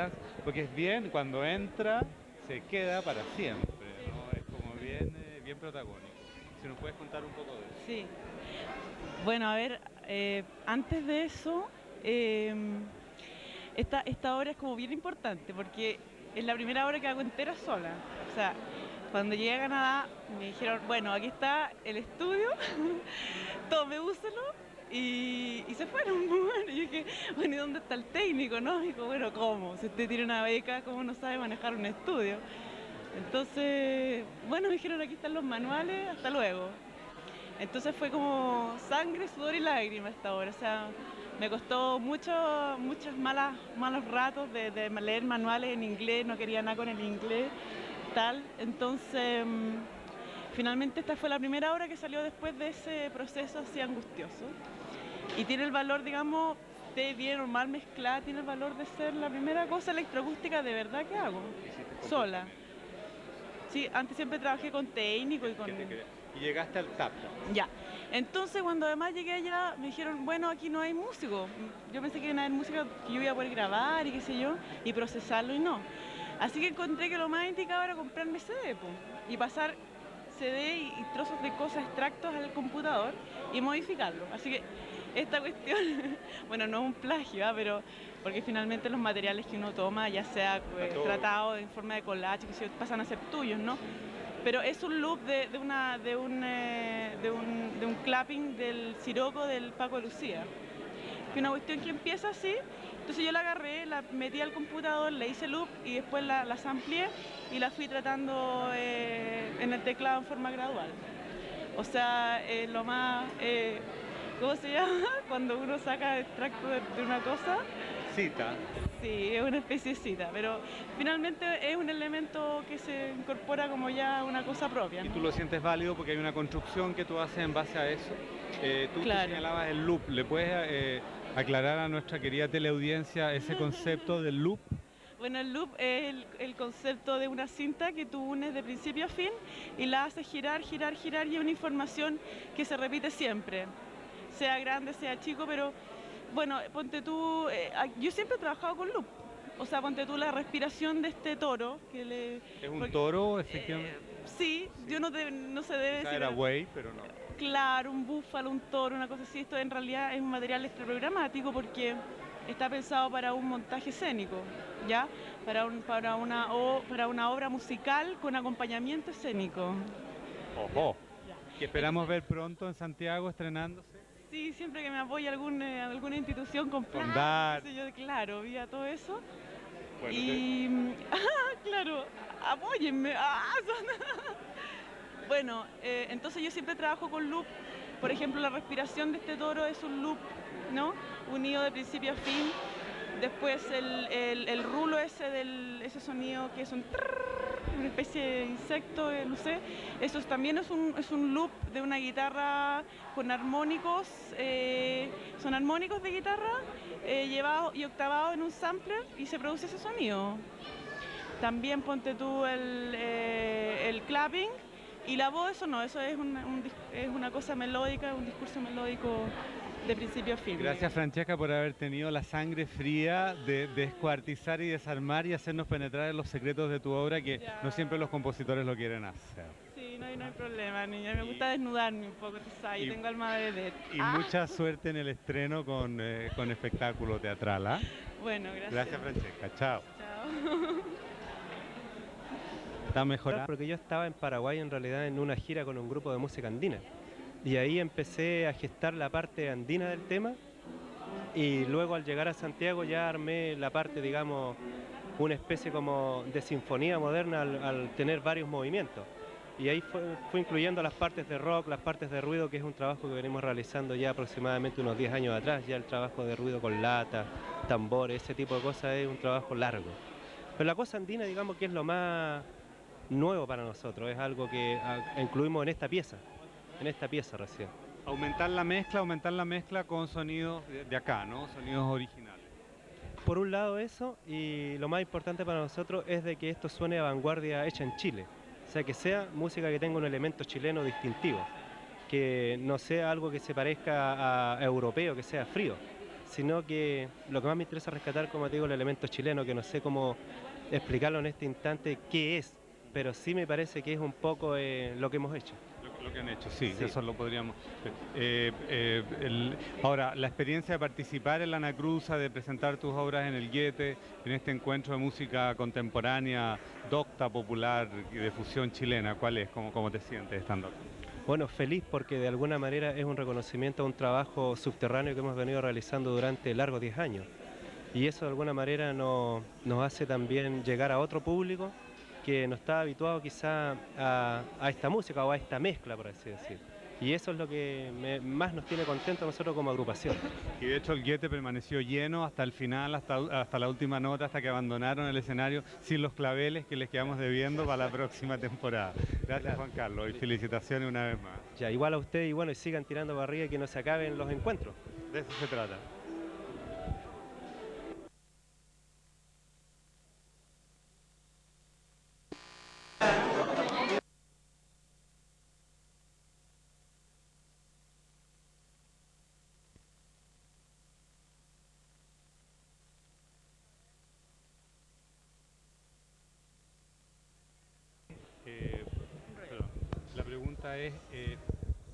importancia, porque es bien, cuando entra, se queda para siempre, ¿no? Es como bien, bien protagónico. Si nos puedes contar un poco de eso. Sí. Bueno, a ver, antes de eso, eh, esta obra es como bien importante porque es la primera obra que hago entera sola. O sea, cuando llegué a Canadá me dijeron, bueno, aquí está el estudio, tome, úselo. Y se fueron. Bueno, y yo dije, bueno, ¿y dónde está el técnico? ¿No? Y dijo, bueno, ¿cómo? Si usted tiene una beca, ¿cómo no sabe manejar un estudio? Entonces, bueno, me dijeron, aquí están los manuales, hasta luego. Entonces fue como sangre, sudor y lágrimas esta obra. O sea, me costó muchos malos ratos de leer manuales en inglés, no quería nada con el inglés, tal. Entonces, finalmente esta fue la primera obra que salió después de ese proceso así angustioso. Y tiene el valor, digamos, de bien o mal mezclada, tiene el valor de ser la primera cosa electroacústica de verdad que hago, Hiciste con tus sola. primeros. Sí, antes siempre trabajé con técnico y con... Y llegaste al tap dance. Ya. Entonces, cuando además llegué allá, me dijeron, bueno, aquí no hay músico. Yo pensé que iban a haber música que yo iba a poder grabar y qué sé yo, y procesarlo y no. Así que encontré que lo más indicado era comprarme CD, po, y pasar CD y trozos de cosas, extractos al computador y modificarlo. Así que esta cuestión, bueno, no es un plagio, ¿ah? Pero porque finalmente los materiales que uno toma, ya sea tratado en forma de collage, que se pasan a ser tuyos, ¿no? Pero es un loop de un clapping del siroco del Paco de Lucía. Que una cuestión que empieza así, entonces yo la agarré, la metí al computador, le hice loop y después la sampleé y la fui tratando en el teclado en forma gradual. O sea, lo más, ¿cómo se llama? Cuando uno saca extracto de una cosa, Cita. sí, es una especiecita, pero finalmente es un elemento que se incorpora como ya una cosa propia, Y ¿no? tú lo sientes válido porque hay una construcción que tú haces en base a eso. Tú Claro. señalabas el loop. ¿Le puedes aclarar a nuestra querida teleaudiencia ese concepto del loop? Bueno, el loop es el concepto de una cinta que tú unes de principio a fin y la haces girar, girar, girar y es una información que se repite siempre, sea grande, sea chico, pero bueno, ponte tú, yo siempre he trabajado con loop, o sea, ponte tú la respiración de este toro, que le... Es un porque, toro, efectivamente. sí, Sí. yo no se debe Quizá decir... era buey, pero no. Claro, un búfalo, un toro, una cosa así. Esto en realidad es un material extraprogramático porque está pensado para un montaje escénico, ¿ya? Para una obra musical con acompañamiento escénico. Ojo. Ya. Que esperamos ver pronto en Santiago estrenándose. Sí, siempre que me apoya alguna institución con Con plata, qué Dar. sé yo, claro, vía todo eso. Bueno, Y, claro, apóyenme. Bueno, entonces yo siempre trabajo con loop. Por ejemplo, la respiración de este toro es un loop, ¿no? Unido de principio a fin. Después el rulo ese sonido que es una especie de insecto, no sé. También es un loop de una guitarra con armónicos, son armónicos de guitarra llevados y octavados en un sampler y se produce ese sonido. También ponte tú el clapping y la voz, eso no, eso es es una cosa melódica, un discurso melódico de principio a fin, gracias digamos. Francesca por haber tenido la sangre fría de descuartizar y desarmar y hacernos penetrar en los secretos de tu obra que no siempre los Ya. compositores lo quieren hacer. Sí, no hay problema, niña. Me Y, gusta desnudarme un poco, tú sabes, yo y, tengo alma de vedette. y mucha suerte en el estreno con espectáculo teatral. ¿Ah? Bueno, gracias. Gracias Francesca, chao. Chao. Está mejorando. Porque yo estaba en Paraguay en realidad en una gira con un grupo de música andina. Y ahí empecé a gestar la parte andina del tema y luego al llegar a Santiago ya armé la parte, digamos, una especie como de sinfonía moderna al tener varios movimientos. Y ahí fue incluyendo las partes de rock, las partes de ruido, que es un trabajo que venimos realizando ya aproximadamente unos 10 años atrás. Ya el trabajo de ruido con lata, tambores, ese tipo de cosas es un trabajo largo. Pero la cosa andina, digamos que es lo más nuevo para nosotros, es algo que incluimos en esta pieza recién. Aumentar la mezcla con sonidos de acá, ¿no? Sonidos originales. Por un lado eso, y lo más importante para nosotros es de que esto suene a vanguardia hecha en Chile, o sea, que sea música que tenga un elemento chileno distintivo, que no sea algo que se parezca a europeo, que sea frío, sino que lo que más me interesa rescatar, como te digo, el elemento chileno, que no sé cómo explicarlo en este instante qué es, pero sí me parece que es un poco lo que hemos hecho. Lo que han hecho, sí, Sí. eso lo podríamos. Ahora, la experiencia de participar en la Anacruza, de presentar tus obras en el Goethe, en este encuentro de música contemporánea, docta, popular y de fusión chilena, ¿cuál es? ¿Cómo te sientes estando acá? Bueno, feliz porque de alguna manera es un reconocimiento a un trabajo subterráneo que hemos venido realizando durante largos 10 años. Y eso de alguna manera nos hace también llegar a otro público que no está habituado quizá a esta música o a esta mezcla, por así decir. Y eso es lo que más nos tiene contentos a nosotros como agrupación. Y de hecho el Goethe permaneció lleno hasta el final, hasta la última nota, hasta que abandonaron el escenario sin los claveles que les quedamos debiendo para la próxima temporada. Gracias, Claro. Juan Carlos, y felicitaciones una vez más. Ya, igual a ustedes y bueno, y sigan tirando para arriba y que no se acaben los encuentros. De eso se trata. Perdón. La pregunta es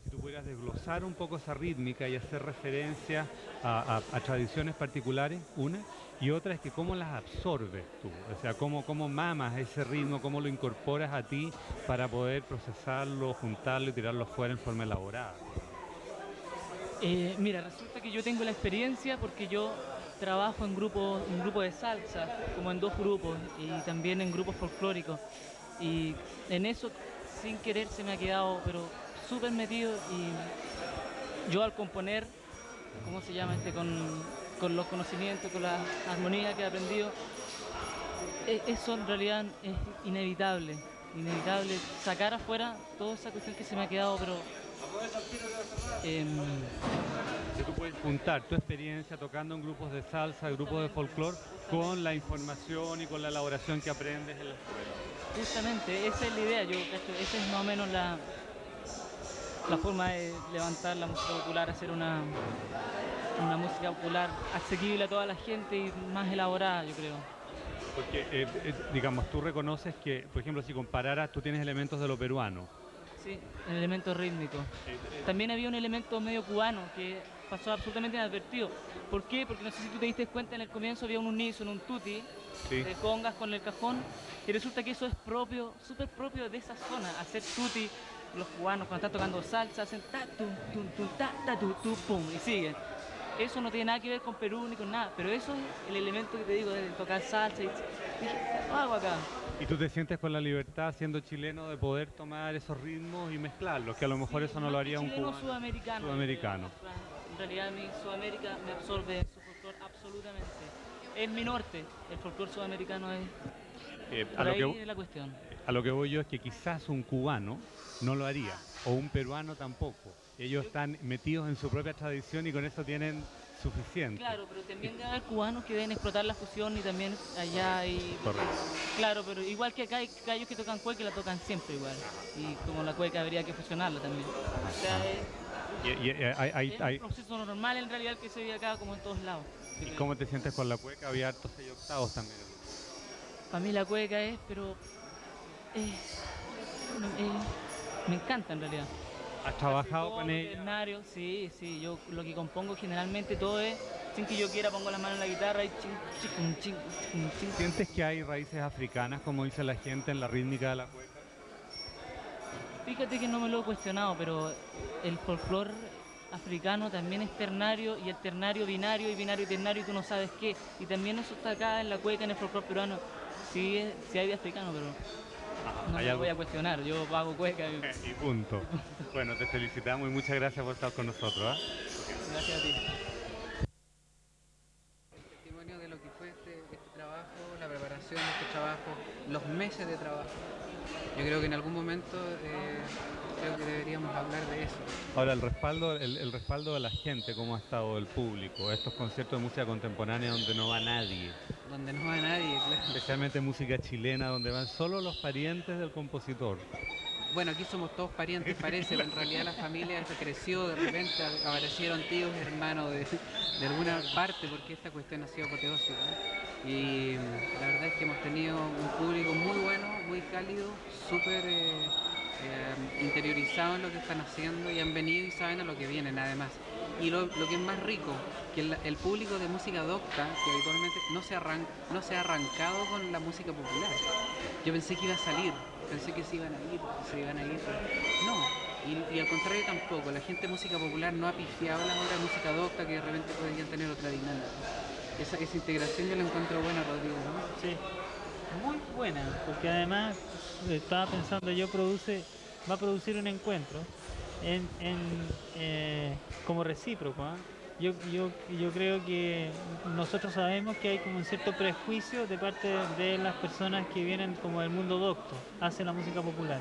si tú pudieras desglosar un poco esa rítmica y hacer referencia a tradiciones particulares, una, y otra es que cómo las absorbes tú, o sea, cómo mamas ese ritmo, cómo lo incorporas a ti para poder procesarlo, juntarlo y tirarlo fuera en forma elaborada. Mira, resulta que yo tengo la experiencia porque yo trabajo en un grupo de salsa, como en 2 grupos, y también en grupos folclóricos. Y en eso, sin querer, se me ha quedado, pero súper metido. Y yo al componer, ¿cómo se llama? Con los conocimientos, con la armonía que he aprendido, eso en realidad es inevitable. Inevitable sacar afuera toda esa cuestión que se me ha quedado, pero Que tú puedes juntar tu experiencia tocando en grupos de salsa, grupos de folclore, con la información y con la elaboración que aprendes en la escuela. justamente, esa es la idea, esa es más o menos la forma de levantar la música popular, hacer una música popular asequible a toda la gente y más elaborada, yo creo. Porque, digamos, tú reconoces que, por ejemplo, si compararas, tú tienes elementos de lo peruano. Sí, el elemento rítmico. También había un elemento medio cubano que pasó absolutamente inadvertido. ¿Por qué? Porque no sé si tú te diste cuenta, en el comienzo había un unísono, un tutti, Sí. de congas con el cajón, y resulta que eso es propio, súper propio de esa zona, hacer tutti. Los cubanos cuando están tocando salsa hacen ta, ta, tu, pum, y siguen. Eso no tiene nada que ver con Perú ni con nada, pero eso es el elemento que te digo de tocar salsa y dije, lo hago acá. ¿Y tú te sientes con la libertad, siendo chileno, de poder tomar esos ritmos y mezclarlos? Que a lo mejor Sí, eso no más lo que haría un chileno, cubano. sudamericano. Sudamericano. En realidad mi Sudamérica me absorbe su folclore absolutamente. Es mi norte, el folclore sudamericano es... A Por lo ahí que, es la cuestión. a lo que voy yo es que quizás un cubano no lo haría, o un peruano tampoco. Ellos están metidos en su propia tradición y con eso tienen suficiente. Claro, pero también debe haber cubanos que deben explotar la fusión y también allá hay... Correcto. Claro, pero igual que acá hay gallos que tocan cueca y la tocan siempre igual. Y como la cueca habría que fusionarla también. O sea, es un proceso normal en realidad que se vive acá como en todos lados. ¿Y cómo te sientes con la cueca? Había hartos 6 octavos también. Para mí la cueca es, pero... me encanta en realidad. ¿Has trabajado Todo con lo ella? ternario, sí, sí, yo lo que compongo generalmente todo es, sin que yo quiera pongo las manos en la guitarra y ching. ¿Sientes que hay raíces africanas, como dice la gente, en la rítmica de la cueca? Fíjate que no me lo he cuestionado, pero el folclore africano también es ternario y el ternario binario y binario y ternario y tú no sabes qué. Y también eso está acá en la cueca, en el folclore peruano. Sí, sí hay de africano, pero no hay me lo algo. voy a cuestionar, yo hago cueca y Y punto. Bueno, te felicitamos y muchas gracias por estar con nosotros. ¿Ah? gracias a ti. Testimonio de lo que fue este trabajo, la preparación de este trabajo, los meses de trabajo. Yo creo que en algún momento creo que deberíamos hablar de eso. Ahora, el respaldo de la gente, ¿cómo ha estado el público? Estos conciertos de música contemporánea donde no va nadie, Donde no va nadie, claro. especialmente música chilena, donde van solo los parientes del compositor. Bueno, aquí somos todos parientes, parece, pero en realidad la familia esta creció, de repente aparecieron tíos, hermanos de alguna parte, porque esta cuestión ha sido apoteósica, ¿no? Y la verdad es que hemos tenido un público muy bueno, muy cálido, súper interiorizado en lo que están haciendo y han venido y saben a lo que vienen además. Y lo que es más rico, que el público de música docta, que habitualmente no se ha arrancado con la música popular. Yo pensé que iba a salir, pensé que se iban a ir, se iban a ir. No, y al contrario tampoco. La gente de música popular no ha pifiado las obras de música docta que de repente podrían tener otra dinámica. Esa integración yo la encuentro buena, Rodrigo, ¿no? Sí, muy buena, porque además estaba pensando, va a producir un encuentro como recíproco, ¿ah? Yo creo que nosotros sabemos que hay como un cierto prejuicio de parte de las personas que vienen como del mundo docto hacia la música popular.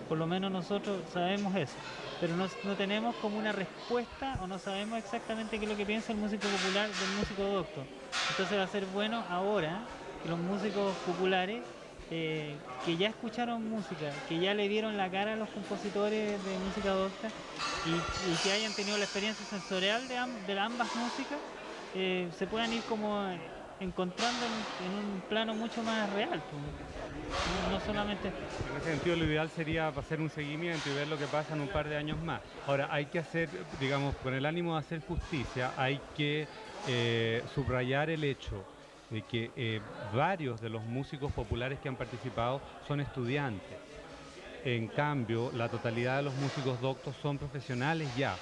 Por lo menos nosotros sabemos eso, pero no tenemos como una respuesta o no sabemos exactamente qué es lo que piensa el músico popular del músico docto. Entonces va a ser bueno ahora que los músicos populares que ya escucharon música, que ya le dieron la cara a los compositores de música docta y que hayan tenido la experiencia sensorial de ambas músicas, se puedan ir como encontrando en un plano mucho más real, pues. No solamente... En ese sentido, lo ideal sería hacer un seguimiento y ver lo que pasa en un par de años más. Ahora, hay que hacer, digamos, con el ánimo de hacer justicia, hay que subrayar el hecho de que varios de los músicos populares que han participado son estudiantes. En cambio, la totalidad de los músicos doctos son profesionales ya.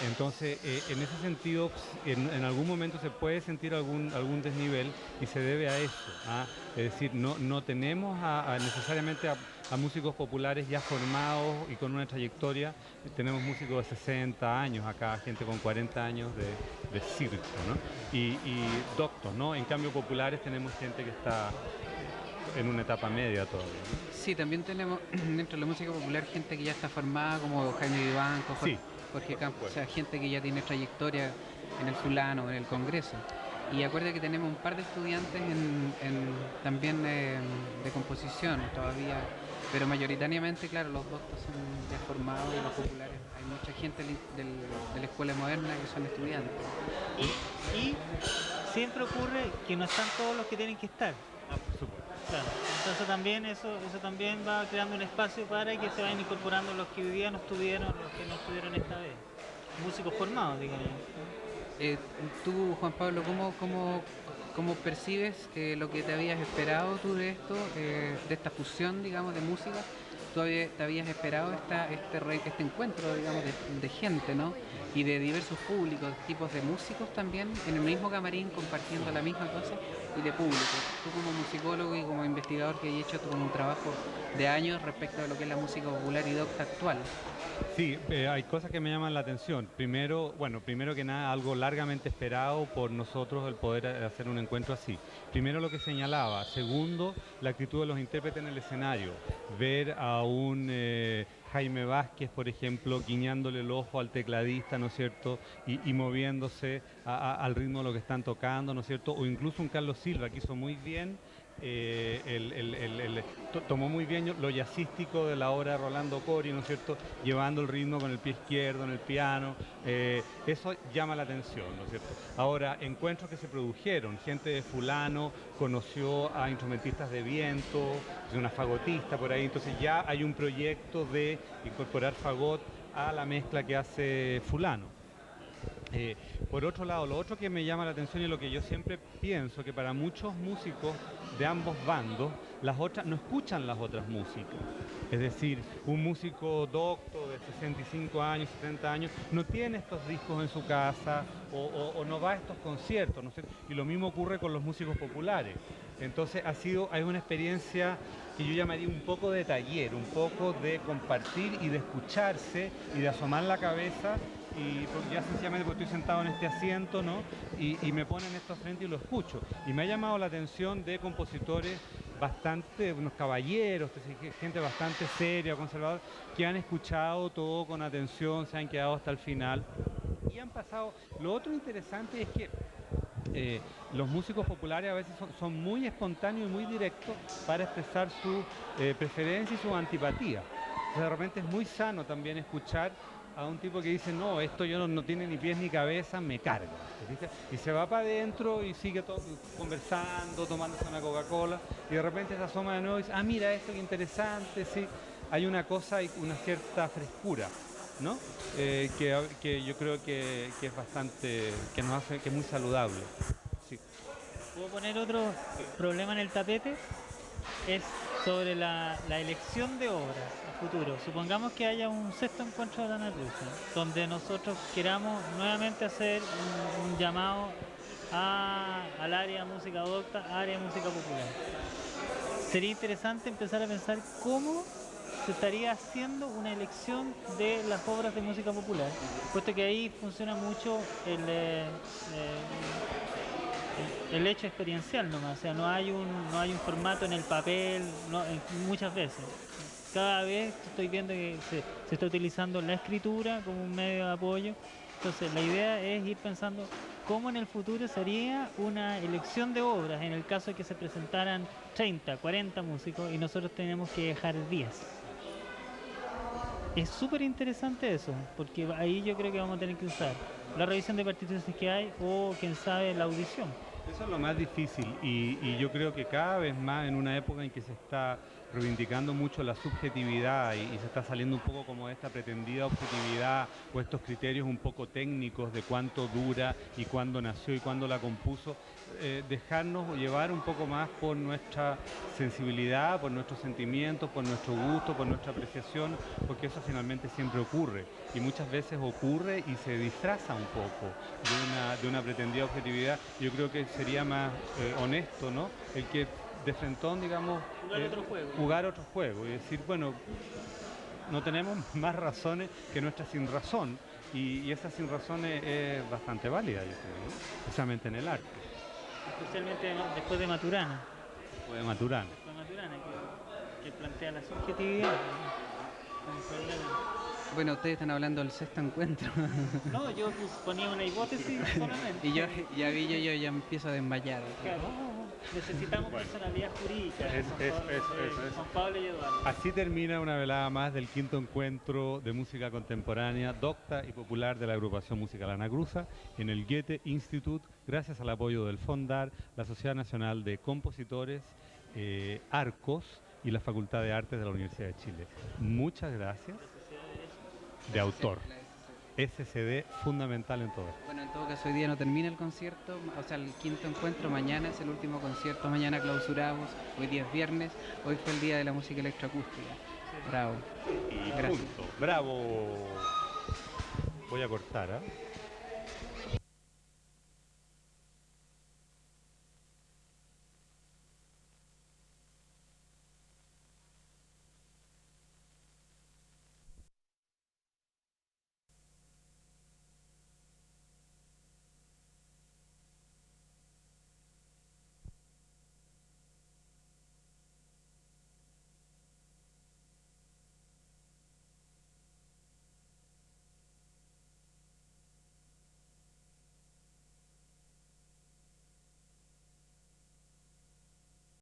Entonces, en ese sentido, en algún momento se puede sentir algún desnivel y se debe a eso, ¿ah? Es decir, no tenemos necesariamente a músicos populares ya formados y con una trayectoria. Tenemos músicos de 60 años acá, gente con 40 años de circo, ¿no? Y doctos, ¿no? En cambio, populares tenemos gente que está en una etapa media todavía, ¿no? Sí, también tenemos dentro de la música popular gente que ya está formada, como Jaime Vivanco, Jorge Campos, o sea, gente que ya tiene trayectoria en el fulano, en el Congreso. Y acuérdate que tenemos un par de estudiantes también de composición todavía, pero mayoritariamente, claro, los doctos son ya formados y los populares. Hay mucha gente de la escuela moderna que son estudiantes. Y siempre ocurre que no están todos los que tienen que estar. Por supuesto. Claro. Entonces también eso también va creando un espacio para que se vayan incorporando los que hoy día no estuvieron, los que no estuvieron esta vez. Músicos formados, digamos. Tú, Juan Pablo, ¿cómo percibes lo que te habías esperado tú de esto, de esta fusión, digamos, de música? Tú te habías esperado este encuentro, digamos, de gente, ¿no? Y de diversos públicos, tipos de músicos también, en el mismo camarín compartiendo la misma cosa, y de público. Tú como musicólogo y como investigador que has hecho un trabajo de años respecto a lo que es la música popular y docta actual. Sí, hay cosas que me llaman la atención. Primero que nada, algo largamente esperado por nosotros el poder hacer un encuentro así. Primero lo que señalaba. Segundo, la actitud de los intérpretes en el escenario. Ver a un Jaime Vázquez, por ejemplo, guiñándole el ojo al tecladista, ¿no es cierto? Y moviéndose al ritmo de lo que están tocando, ¿no es cierto? O incluso un Carlos Silva que hizo muy bien. Tomó muy bien lo jazzístico de la obra de Rolando Cori, ¿no es cierto? Llevando el ritmo con el pie izquierdo en el piano. Eso llama la atención, ¿no es cierto? Ahora, encuentros que se produjeron, gente de fulano conoció a instrumentistas de viento, de una fagotista por ahí, entonces ya hay un proyecto de incorporar fagot a la mezcla que hace fulano. Por otro lado, lo otro que me llama la atención y lo que yo siempre pienso, que para muchos músicos de ambos bandos, no escuchan las otras músicas. Es decir, un músico docto de 65 años, 70 años, no tiene estos discos en su casa o no va a estos conciertos, ¿no sé? Y lo mismo ocurre con los músicos populares. Entonces hay una experiencia que yo llamaría un poco de taller, un poco de compartir y de escucharse y de asomar la cabeza. Y ya sencillamente porque estoy sentado en este asiento, ¿no? Y me ponen esto frente y lo escucho. Y me ha llamado la atención de compositores unos caballeros, gente bastante seria, conservadora, que han escuchado todo con atención, se han quedado hasta el final y han pasado. Lo otro interesante es que los músicos populares a veces son muy espontáneos y muy directos para expresar su preferencia y su antipatía. Entonces, de repente es muy sano también escuchar a un tipo que dice, no, esto yo no tiene ni pies ni cabeza, me carga. ¿Te fijas? Y se va para adentro y sigue todo, conversando, tomándose una Coca-Cola, y de repente se asoma de nuevo y dice, ah, mira esto, qué interesante, sí. Hay una cosa, y una cierta frescura, ¿no? Que yo creo que es bastante, que nos hace, que es muy saludable. Sí. ¿Puedo poner otro problema en el tapete? Es sobre la elección de obras a futuro. Supongamos que haya un sexto encuentro de la Anacruza, donde nosotros queramos nuevamente hacer un llamado al área de música docta, área de música popular. Sería interesante empezar a pensar cómo se estaría haciendo una elección de las obras de música popular, puesto que ahí funciona mucho el hecho experiencial nomás, o sea, no hay un formato en el papel, muchas veces. Cada vez estoy viendo que se está utilizando la escritura como un medio de apoyo. Entonces la idea es ir pensando cómo en el futuro sería una elección de obras en el caso de que se presentaran 30, 40 músicos y nosotros tenemos que dejar 10. Es súper interesante eso, porque ahí yo creo que vamos a tener que usar la revisión de partituras que hay o, quién sabe, la audición. Eso es lo más difícil y yo creo que cada vez más en una época en que se está reivindicando mucho la subjetividad y se está saliendo un poco como de esta pretendida objetividad o estos criterios un poco técnicos de cuánto dura y cuándo nació y cuándo la compuso, dejarnos llevar un poco más por nuestra sensibilidad, por nuestros sentimientos, por nuestro gusto, por nuestra apreciación, porque eso finalmente siempre ocurre y muchas veces ocurre y se disfraza un poco de una pretendida objetividad. Yo creo que sería más honesto, ¿no? El que de frentón, digamos, jugar otro juego y decir, bueno, no tenemos más razones que nuestra sin razón y esa sin razón es bastante válida, yo creo, ¿no? Especialmente en el arte. Especialmente después de Maturana. Después de Maturana. Después de Maturana, que plantea la subjetividad. Bueno, ustedes están hablando del sexto encuentro. No, yo ponía una hipótesis solamente. Y yo ya empiezo a desmayar. Claro, necesitamos personalidad jurídica. Juan Pablo y Eduardo. Así termina una velada más del quinto encuentro de música contemporánea, docta y popular de la agrupación musical Anacruza en el Goethe Institut, gracias al apoyo del FONDAR, la Sociedad Nacional de Compositores, Arcos y la Facultad de Artes de la Universidad de Chile. Muchas gracias. De autor. SCD fundamental en todo. Bueno, en todo caso hoy día no termina el concierto, o sea, el quinto encuentro, mañana es el último concierto, mañana clausuramos, hoy día es viernes, hoy fue el día de la música electroacústica. Bravo. Y gracias. punto. Bravo. Voy a cortar, ¿ah?